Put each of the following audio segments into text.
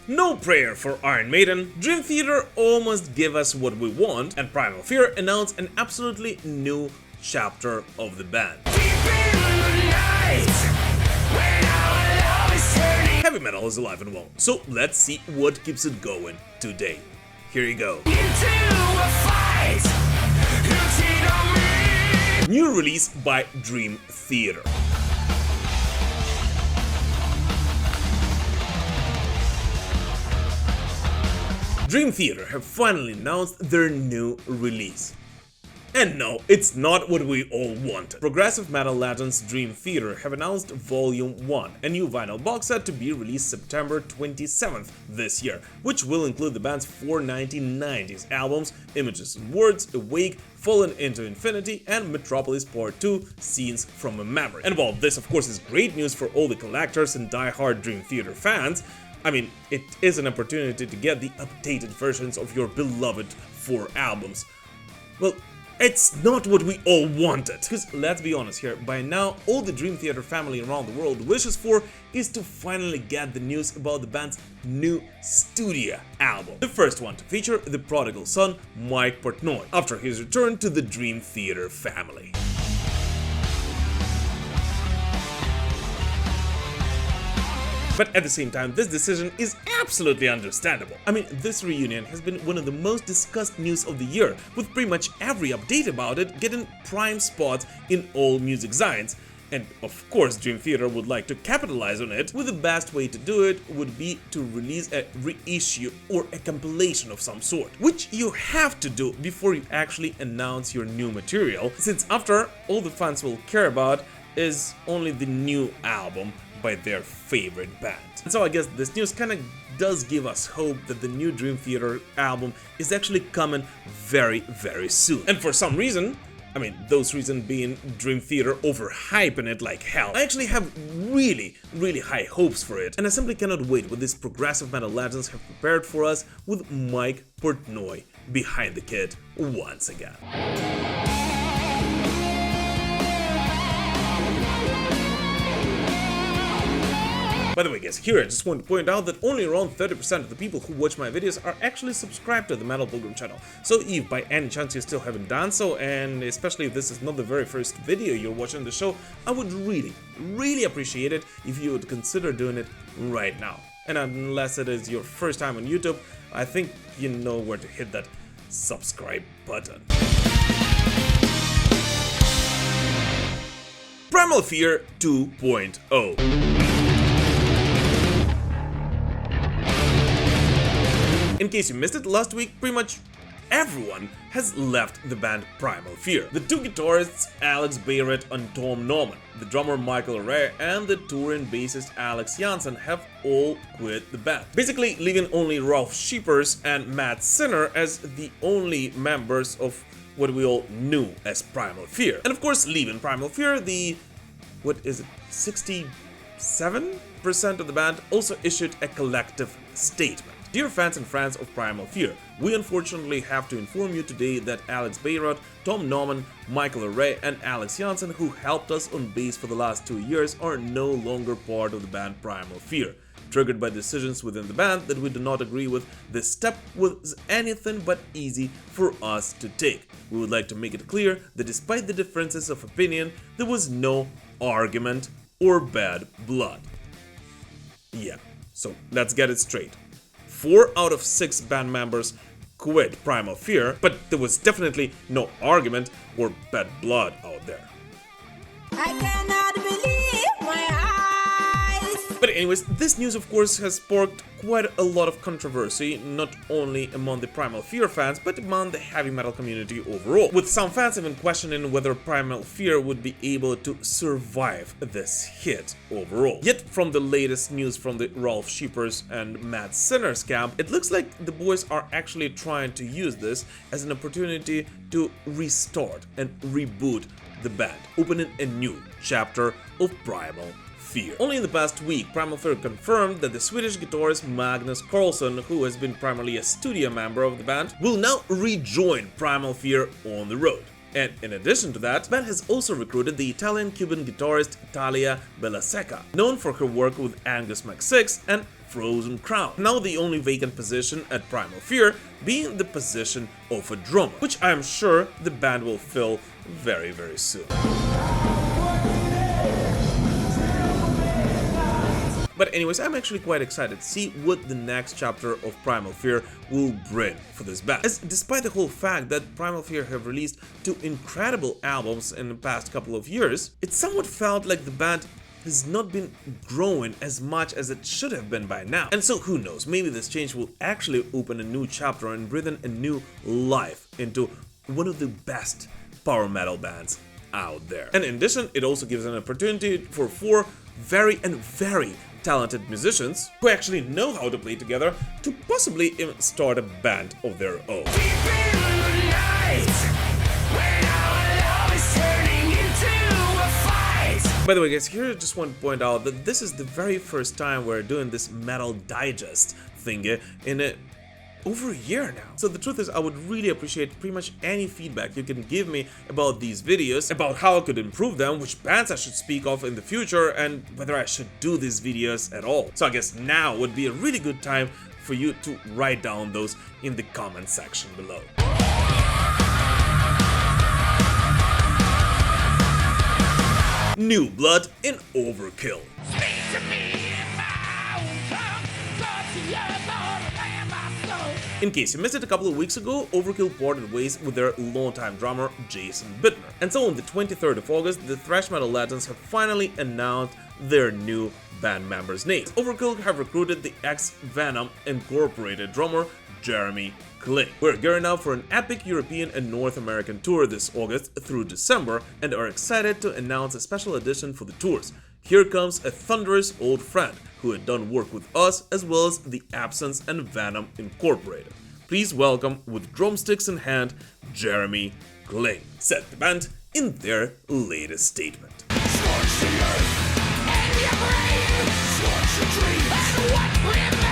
No prayer for Iron Maiden, Dream Theater almost gave us what we want, and Primal Fear announced an absolutely new chapter of the band. Heavy metal is alive and well, so let's see what keeps it going today. Here you go. New release by Dream Theater. Dream Theater have finally announced their new release. And no, it's not what we all wanted. Progressive metal legends Dream Theater have announced Volume 1, a new vinyl box set to be released September 27th this year, which will include the band's 4 1990s albums, Images and Words, Awake, Fallen into Infinity, and Metropolis Part 2, Scenes from a Memory. And while this of course is great news for all the collectors and die-hard Dream Theater fans, I mean, it is an opportunity to get the updated versions of your beloved 4 albums. Well, it's not what we all wanted. Because let's be honest here, by now all the Dream Theater family around the world wishes for is to finally get the news about the band's new studio album. The first one to feature the prodigal son Mike Portnoy after his return to the Dream Theater family. But at the same time, this decision is absolutely understandable. I mean, this reunion has been one of the most discussed news of the year, with pretty much every update about it getting prime spots in all music signs. And of course, Dream Theater would like to capitalize on it, with the best way to do it would be to release a reissue or a compilation of some sort, which you have to do before you actually announce your new material, since after all the fans will care about is only the new album by their favorite band. And so I guess this news kind of does give us hope that the new Dream Theater album is actually coming very, very soon. And for some reason, I mean, those reasons being Dream Theater overhyping it like hell, I actually have really high hopes for it, and I simply cannot wait what these progressive metal legends have prepared for us with Mike Portnoy behind the kit once again. By the way guys, here I just want to point out that only around 30% of the people who watch my videos are actually subscribed to the Metal Pilgrim channel. So if by any chance you still haven't done so, and especially if this is not the very first video you're watching the show, I would really appreciate it if you would consider doing it right now. And unless it is your first time on YouTube, I think you know where to hit that subscribe button. Primal Fear 2.0. In case you missed it, last week pretty much everyone has left the band Primal Fear. The 2 guitarists Alex Bayret and Tom Norman, the drummer Michael Ray, and the touring bassist Alex Janssen have all quit the band, basically leaving only Ralf Scheepers and Matt Sinner as the only members of what we all knew as Primal Fear. And of course, leaving Primal Fear, the 67% of the band also issued a collective statement. Dear fans and friends of Primal Fear, we unfortunately have to inform you today that Alex Bayret, Tom Norman, Michael Ray, and Alex Janssen, who helped us on bass for the last 2 years, are no longer part of the band Primal Fear. Triggered by decisions within the band that we do not agree with, this step was anything but easy for us to take. We would like to make it clear that despite the differences of opinion, there was no argument or bad blood. Yeah, so let's get it straight. 4 out of 6 band members quit Primal Fear, but there was definitely no argument or bad blood out there. I cannot believe my eyes. But anyways, this news of course has sparked quite a lot of controversy, not only among the Primal Fear fans, but among the heavy metal community overall, with some fans even questioning whether Primal Fear would be able to survive this hit overall. Yet from the latest news from the Ralf Scheepers and Matt Sinner's camp, it looks like the boys are actually trying to use this as an opportunity to restart and reboot the band, opening a new chapter of Primal Fear. Only in the past week, Primal Fear confirmed that the Swedish guitarist Magnus Carlsson, who has been primarily a studio member of the band, will now rejoin Primal Fear on the road. And in addition to that, the band has also recruited the Italian-Cuban guitarist Italia Bellaseca, known for her work with Angus McSix and frozen crown. Now the only vacant position at Primal Fear being the position of a drummer, which I am sure the band will fill very, very soon. But anyways, I'm actually quite excited to see what the next chapter of Primal Fear will bring for this band. As despite the whole fact that Primal Fear have released 2 incredible albums in the past couple of years, it somewhat felt like the band has not been growing as much as it should have been by now. And so who knows, maybe this change will actually open a new chapter and breathe in a new life into one of the best power metal bands out there. And in addition, it also gives an opportunity for 4 very talented musicians who actually know how to play together to possibly even start a band of their own. By the way guys, here I just want to point out that this is the very first time we're doing this metal digest thingy in over a year now. So the truth is, I would really appreciate pretty much any feedback you can give me about these videos, about how I could improve them, which bands I should speak of in the future, and whether I should do these videos at all. So I guess now would be a really good time for you to write down those in the comment section below. New blood in Overkill. In case you missed it a couple of weeks ago, Overkill parted ways with their longtime drummer Jason Bittner. And so on the 23rd of August, the thrash metal legends have finally announced their new band members' names. Overkill have recruited the ex-Venom Incorporated drummer Jeremy Kling. We're gearing up for an epic European and North American tour this August through December and are excited to announce a special edition for the tours. Here comes a thunderous old friend who had done work with us as well as the Absence and Venom Incorporated. Please welcome, with drumsticks in hand, Jeremy Kling, said the band in their latest statement. Scorch the earth and your brain, scorch your dreams and what remains.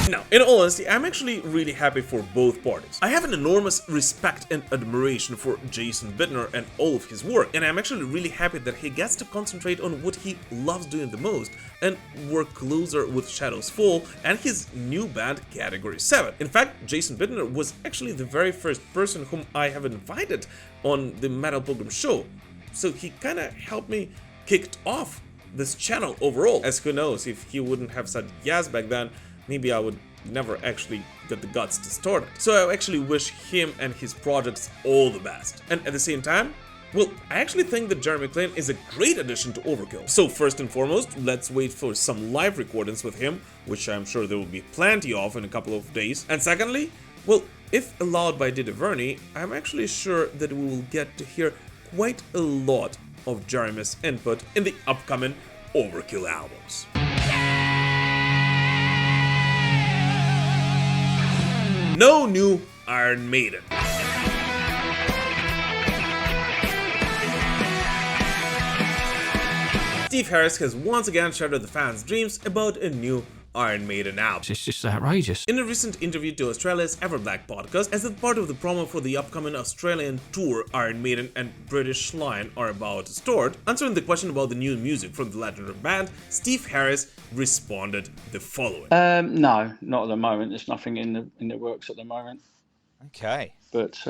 Now, in all honesty, I'm actually really happy for both parties. I have an enormous respect and admiration for Jason Bittner and all of his work, and I'm actually really happy that he gets to concentrate on what he loves doing the most and work closer with Shadows Fall and his new band Category 7. In fact, Jason Bittner was actually the very first person whom I have invited on the Metal Pilgrim show, so he kinda helped me kick off this channel overall, as who knows, if he wouldn't have said yes back then, maybe I would never actually get the guts to start it. So I actually wish him and his projects all the best. And at the same time, well, I actually think that Jeremy Kling is a great addition to Overkill. So first and foremost, let's wait for some live recordings with him, which I'm sure there will be plenty of in a couple of days. And secondly, well, if allowed by Didi Verney, I'm actually sure that we will get to hear quite a lot of Jeremy's input in the upcoming Overkill albums. No new Iron Maiden. Steve Harris has once again shattered the fans' dreams about a new Iron Maiden album. It's just outrageous. In a recent interview to Australia's Everblack podcast, as a part of the promo for the upcoming Australian tour Iron Maiden and British Lion are about to start, answering the question about the new music from the legendary band, Steve Harris responded the following. No, not at the moment. There's nothing in the works at the moment. Okay. But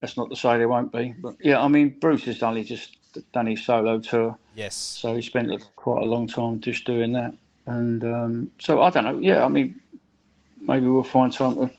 that's not to say there won't be. But yeah, I mean, Bruce has only just done his solo tour. Yes. So he spent quite a long time just doing that. And so I don't know. Yeah, I mean, maybe we'll find time to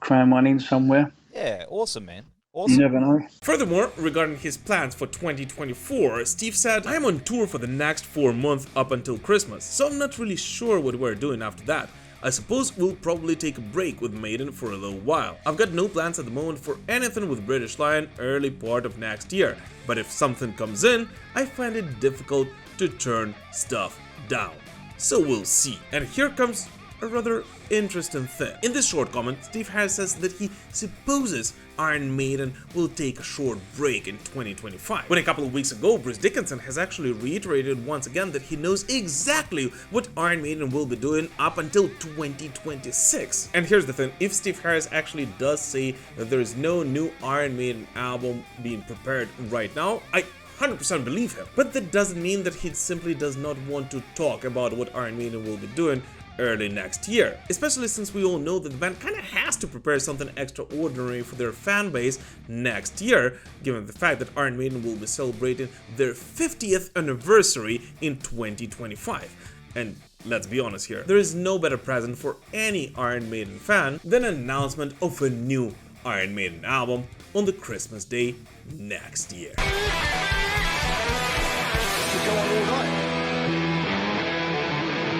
cram one in somewhere. Yeah, awesome, man. Awesome. You never know. Furthermore, regarding his plans for 2024, Steve said, "I'm on tour for the next 4 months up until Christmas, so I'm not really sure what we're doing after that. I suppose we'll probably take a break with Maiden for a little while. I've got no plans at the moment for anything with British Lion early part of next year, but if something comes in, I find it difficult to turn stuff down. So we'll see." And here comes a rather interesting thing. In this short comment, Steve Harris says that he supposes Iron Maiden will take a short break in 2025. When a couple of weeks ago, Bruce Dickinson has actually reiterated once again that he knows exactly what Iron Maiden will be doing up until 2026. And here's the thing, if Steve Harris actually does say that there is no new Iron Maiden album being prepared right now, I 100% believe him. But that doesn't mean that he simply does not want to talk about what Iron Maiden will be doing early next year, especially since we all know that the band kinda has to prepare something extraordinary for their fan base next year, given the fact that Iron Maiden will be celebrating their 50th anniversary in 2025. And let's be honest here, there is no better present for any Iron Maiden fan than an announcement of a new Iron Maiden album on the Christmas day next year.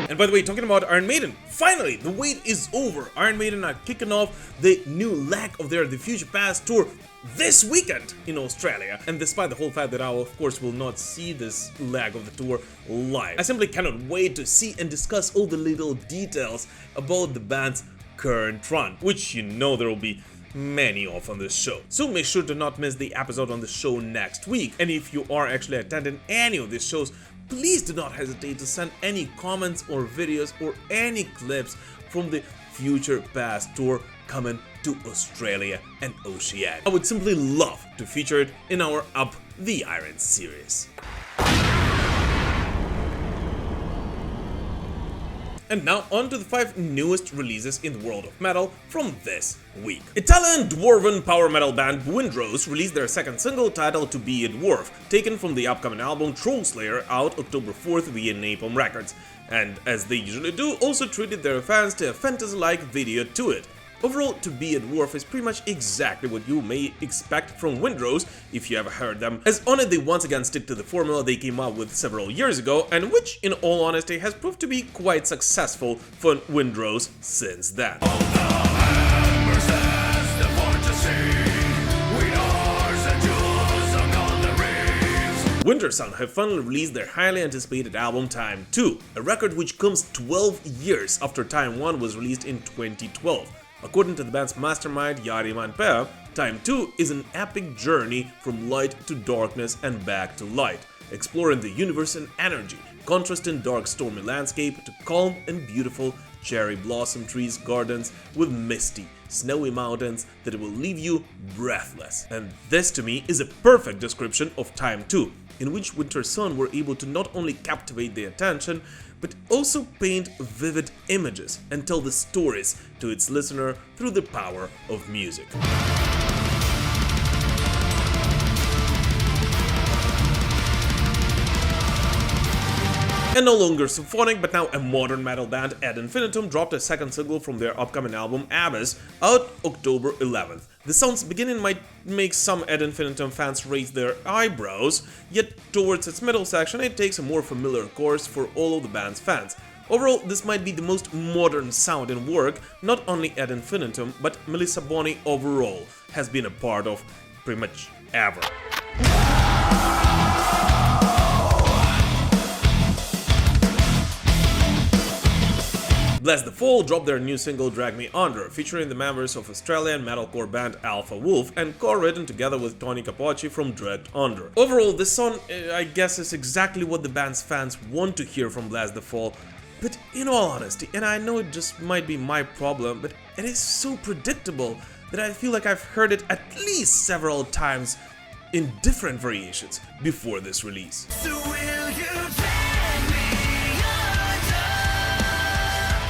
And by the way, talking about Iron Maiden, finally, the wait is over. Iron Maiden are kicking off the new leg of their The Future Past tour this weekend in Australia. And despite the whole fact that I, of course, will not see this leg of the tour live, I simply cannot wait to see and discuss all the little details about the band's current run, which you know there will be many of on this show. So make sure to not miss the episode on the show next week. And if you are actually attending any of these shows, please do not hesitate to send any comments or videos or any clips from the Future Past tour coming to Australia and Oceania. I would simply love to feature it in our Up the Iron series. And now on to the 5 newest releases in the world of metal from this week. Italian dwarven power metal band Windrose released their second single titled To Be a Dwarf, taken from the upcoming album Trollslayer, out October 4th via Napalm Records, and as they usually do, also treated their fans to a fantasy-like video to it. Overall, To Be a Dwarf is pretty much exactly what you may expect from Windrose if you ever heard them, as on it they once again stick to the formula they came up with several years ago, and which, in all honesty, has proved to be quite successful for Windrose since then. Wintersun have finally released their highly anticipated album Time 2, a record which comes 12 years after Time 1 was released in 2012. According to the band's mastermind Jari Manpea, Time 2 is an epic journey from light to darkness and back to light, exploring the universe and energy, contrasting dark stormy landscape to calm and beautiful cherry blossom trees gardens with misty, snowy mountains that will leave you breathless. And this to me is a perfect description of Time 2, in which Wintersun were able to not only captivate the attention, but also paint vivid images and tell the stories to its listener through the power of music. And no longer symphonic, but now a modern metal band, Ad Infinitum, dropped a second single from their upcoming album Abyss, out October 11th. The sound's beginning might make some Ad Infinitum fans raise their eyebrows, yet towards its middle section it takes a more familiar course for all of the band's fans. Overall, this might be the most modern sounding work not only Ad Infinitum, but Melissa Boni overall has been a part of pretty much ever. Bless the Fall dropped their new single Drag Me Under, featuring the members of Australian metalcore band Alpha Wolf and co-written together with Tony Capocci from Dragged Under. Overall, this song, I guess, is exactly what the band's fans want to hear from Bless the Fall, but in all honesty, and I know it just might be my problem, but it is so predictable that I feel like I've heard it at least several times in different variations before this release. So will you drag me under?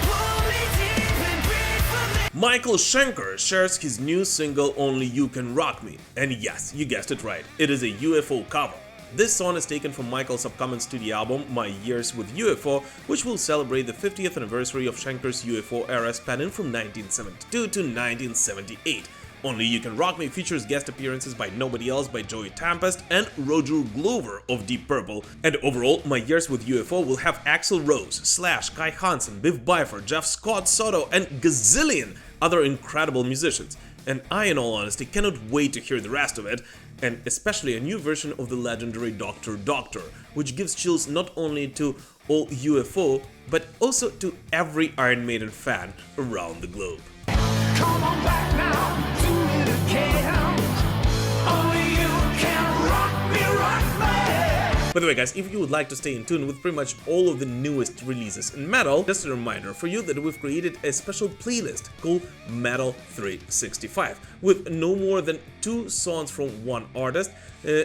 Pull me deep and breathe for me. Michael Schenker shares his new single Only You Can Rock Me, and yes, you guessed it right, it is a UFO cover. This song is taken from Michael's upcoming studio album My Years with UFO, which will celebrate the 50th anniversary of Schenker's UFO era spanning from 1972 to 1978. Only You Can Rock Me features guest appearances by nobody else by Joey Tempest and Roger Glover of Deep Purple. And overall, My Years with UFO will have Axl Rose, Slash, Kai Hansen, Biff Byford, Jeff Scott Soto, and gazillion other incredible musicians. And I, in all honesty, cannot wait to hear the rest of it, and especially a new version of the legendary Dr. Doctor, which gives chills not only to all UFO, but also to every Iron Maiden fan around the globe. Come on back now, do it again. Only you can rock me, rock me. By the way guys, if you would like to stay in tune with pretty much all of the newest releases in metal, just a reminder for you that we've created a special playlist called Metal 365 with no more than 2 songs from one artist,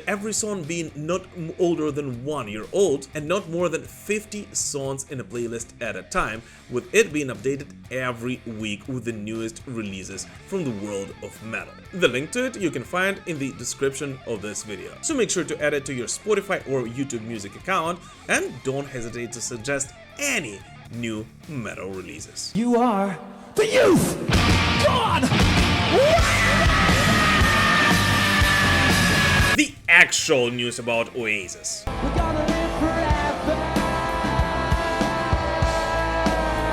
every song being not older than 1 year old, and not more than 50 songs in a playlist at a time, with it being updated every week with the newest releases from the world of metal. The link to it you can find in the description of this video, so make sure to add it to your Spotify or YouTube Music account, and don't hesitate to suggest any new metal releases. You are the youth! God! The actual news about Oasis. We're gonna live forever!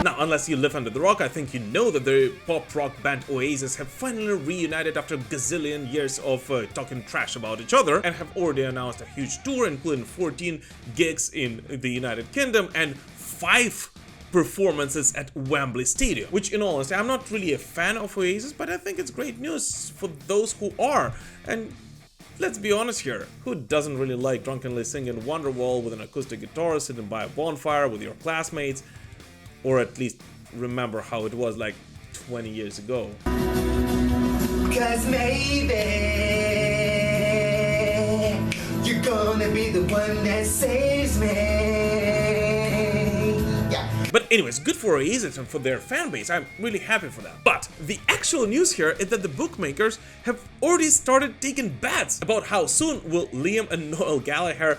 Now, unless you live under the rock, I think you know that the pop-rock band Oasis have finally reunited after a gazillion years of talking trash about each other, and have already announced a huge tour, including 14 gigs in the United Kingdom and 5 performances at Wembley Stadium, which in all honesty, I'm not really a fan of Oasis, but I think it's great news for those who are. And let's be honest here, who doesn't really like drunkenly singing Wonderwall with an acoustic guitar sitting by a bonfire with your classmates, or at least remember how it was like 20 years ago. Cause maybe you're gonna be the one that saves me. But anyways, good for Oasis and for their fan base, I'm really happy for them. But the actual news here is that the bookmakers have already started taking bets about how soon will Liam and Noel Gallagher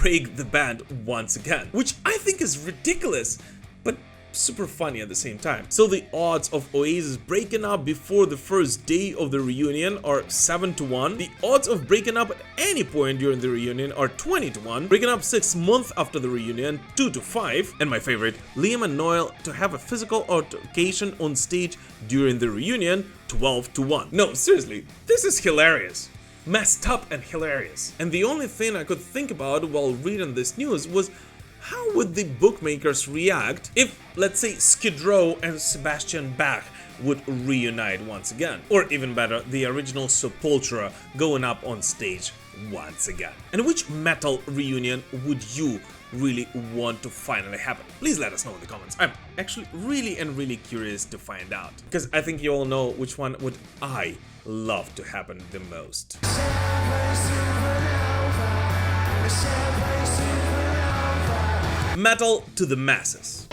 break the band once again, which I think is ridiculous, but super funny at the same time. So the odds of Oasis breaking up before the first day of the reunion are 7-1. The odds of breaking up at any point during the reunion are 20-1. Breaking up 6 months after the reunion, 2-5. And my favorite, Liam and Noel to have a physical altercation on stage during the reunion, 12-1. No, seriously, this is hilarious. Messed up and hilarious. And the only thing I could think about while reading this news was, how would the bookmakers react if, let's say, Skid Row and Sebastian Bach would reunite once again? Or even better, the original Sepultura going up on stage once again? And which metal reunion would you really want to finally happen? Please let us know in the comments. I'm actually really curious to find out, because I think you all know which one would I love to happen the most. Metal to the masses.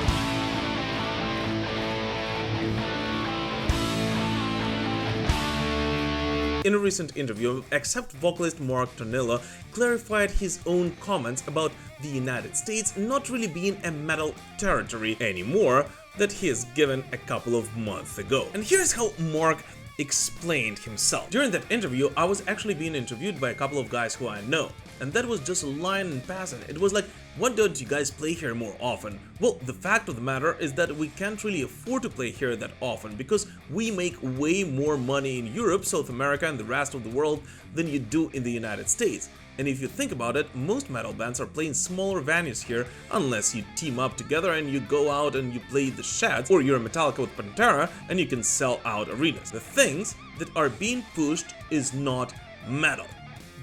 In a recent interview, Accept vocalist Mark Tornillo clarified his own comments about the United States not really being a metal territory anymore that he has given a couple of months ago. And here's how Mark explained himself. During that interview, I was actually being interviewed by a couple of guys who I know, and that was just a line in passing. It was like, why don't you guys play here more often? Well, the fact of the matter is that we can't really afford to play here that often because we make way more money in Europe, South America and the rest of the world than you do in the United States. And if you think about it, most metal bands are playing smaller venues here unless you team up together and you go out and you play the Sheds, or you're a Metallica with Pantera and you can sell out arenas. The things that are being pushed is not metal.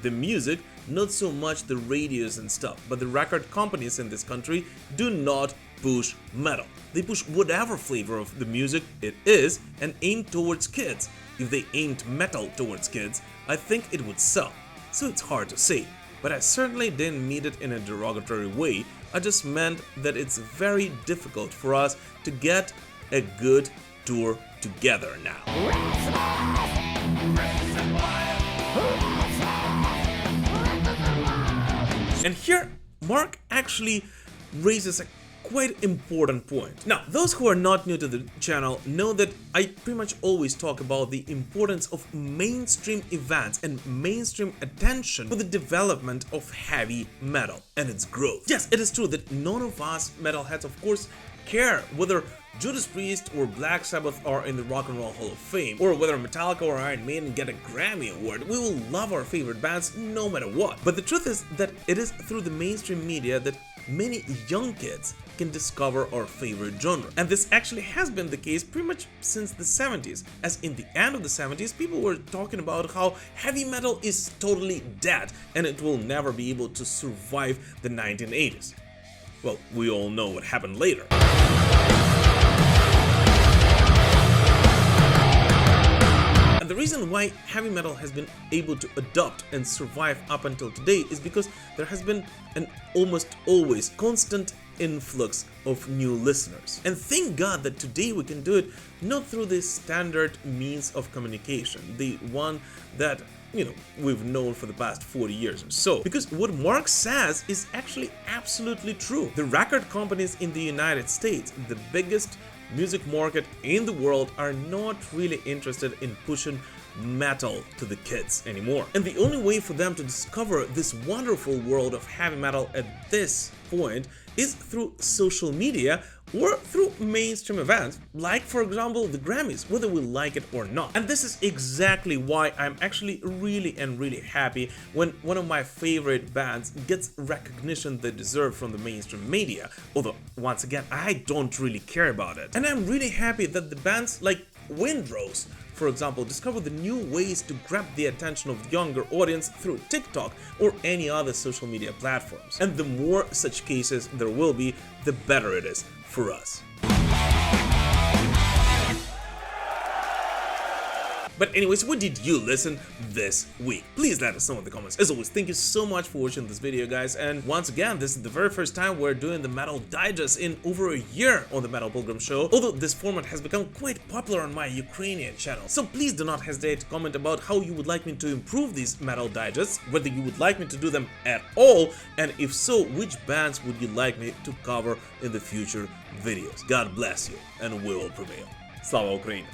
The music, not so much the radios and stuff, but the record companies in this country do not push metal. They push whatever flavor of the music it is and aim towards kids. If they aimed metal towards kids, I think it would sell. So it's hard to say, but I certainly didn't mean it in a derogatory way. I just meant that it's very difficult for us to get a good tour together now. And here, Mark actually raises a quite important point. Now, those who are not new to the channel know that I pretty much always talk about the importance of mainstream events and mainstream attention for the development of heavy metal and its growth. Yes, it is true that none of us metalheads, of course, care whether Judas Priest or Black Sabbath are in the Rock and Roll Hall of Fame, or whether Metallica or Iron Maiden get a Grammy Award. We will love our favorite bands no matter what. But the truth is that it is through the mainstream media that many young kids can discover our favorite genre. And this actually has been the case pretty much since the 70s, as in the end of the 70s, people were talking about how heavy metal is totally dead and it will never be able to survive the 1980s. Well, we all know what happened later. And the reason why heavy metal has been able to adapt and survive up until today is because there has been an almost always constant influx of new listeners. And thank God that today we can do it not through the standard means of communication, the one that we've known for the past 40 years or so. Because what Mark says is actually absolutely true. The record companies in the United States, the biggest music market in the world, are not really interested in pushing metal to the kids anymore. And the only way for them to discover this wonderful world of heavy metal at this point is through social media or through mainstream events, like for example the Grammys, whether we like it or not. And this is exactly why I'm actually really happy when one of my favorite bands gets recognition they deserve from the mainstream media, although once again I don't really care about it. And I'm really happy that the bands like Windrose, for example, discover the new ways to grab the attention of the younger audience through TikTok or any other social media platforms. And the more such cases there will be, the better it is for us. But anyways, what did you listen this week? Please let us know in the comments. As always, thank you so much for watching this video, guys. And once again, this is the very first time we're doing the Metal Digest in over a year on the Metal Pilgrim Show, although this format has become quite popular on my Ukrainian channel. So please do not hesitate to comment about how you would like me to improve these Metal Digests, whether you would like me to do them at all, and if so, which bands would you like me to cover in the future videos. God bless you, and we will prevail. Slava Ukraini!